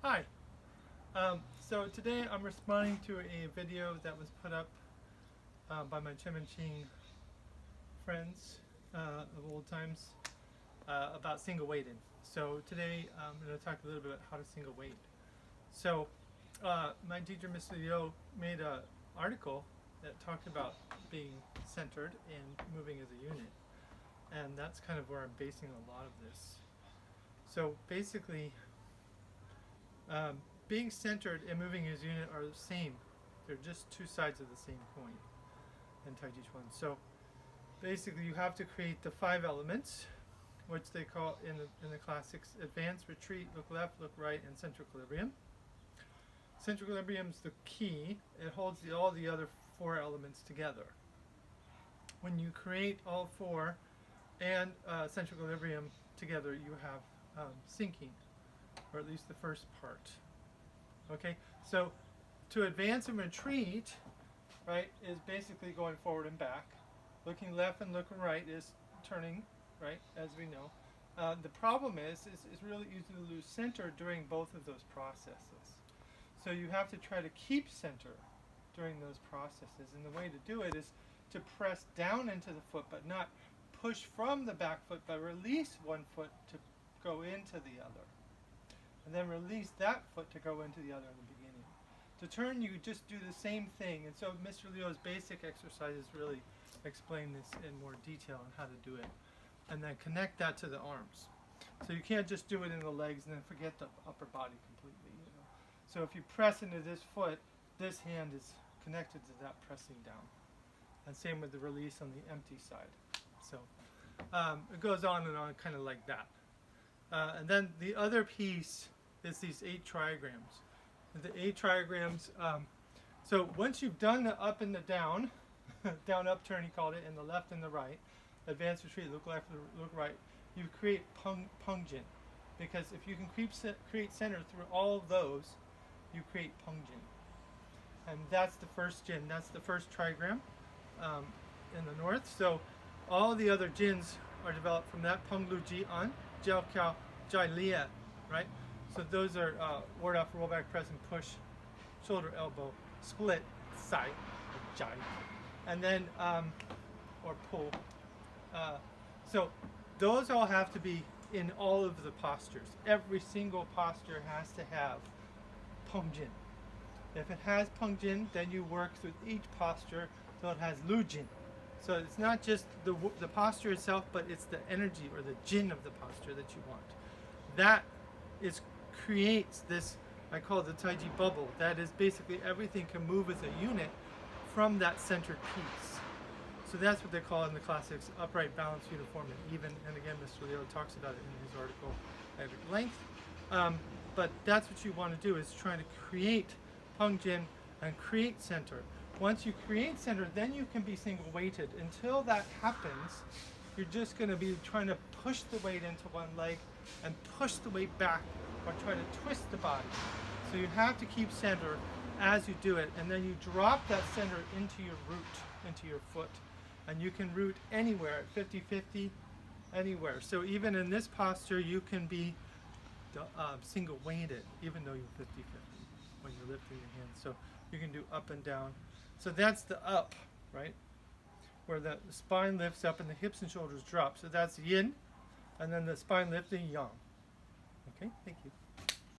Hi. So today I'm responding to a video that was put up by my Ching friends of old times about single weighting. So today I'm going to talk a little bit about how to single weight. So my teacher, Mr. Liu, made an article that talked about being centered and moving as a unit. And that's kind of where I'm basing a lot of this. So basically, being centered and moving as a unit are the same. They're just two sides of the same coin in Tai Chi Chuan. So basically you have to create the 5 elements, which they call in the classics advance, retreat, look left, look right, and central equilibrium. Central equilibrium is the key. It holds all the other 4 elements together. When you create all 4 and central equilibrium together, you have sinking, or at least the first part. Okay, so to advance and retreat, right, is basically going forward and back. Looking left and looking right is turning, right, as we know. The problem is it's really easy to lose center during both of those processes. So you have to try to keep center during those processes. And the way to do it is to press down into the foot, but not push from the back foot, but release one foot to go into the other. And then release that foot to go into the other in the beginning. To turn, you just do the same thing. And so Mr. Liu's basic exercises really explain this in more detail on how to do it. And then connect that to the arms. So you can't just do it in the legs and then forget the upper body completely. You know? So if you press into this foot, this hand is connected to that pressing down. And same with the release on the empty side. So it goes on and on kind of like that. And then the other piece is these 8 trigrams. The 8 trigrams, so once you've done the up and the down, down up turn he called it, and the left and the right, advance, retreat, look left, look right, you create peng jin. Because if you can create center through all of those, you create peng jin. And that's the first jin, that's the first trigram in the north. So all the other jins are developed from that peng lu ji on, jiao kiao, jai lia, right? So those are ward off, roll back, press and push, shoulder, elbow, split, sai, jai, and then or pull. So those all have to be in all of the postures. Every single posture has to have peng jin. If it has peng jin, then you work through each posture so it has lu jin. So it's not just the posture itself, but it's the energy or the jin of the posture that you want. That creates this, I call it the Tai Chi bubble. That is basically everything can move as a unit from that centered piece. So that's what they call in the classics upright, balance, uniform, and even. And again, Mr. Liu talks about it in his article at length. But that's what you want to do, is trying to create peng jin and create center. Once you create center, then you can be single weighted. Until that happens, you're just going to be trying to push the weight into one leg and push the weight back, or try to twist the body. So you have to keep center as you do it, and then you drop that center into your root, into your foot. And you can root anywhere at 50-50, anywhere. So even in this posture, you can be single weighted, even though you're 50-50 when you're lifting your hands. So you can do up and down. So that's the up, right? Where the spine lifts up and the hips and shoulders drop. So that's yin, and then the spine lifting yang. Okay, thank you.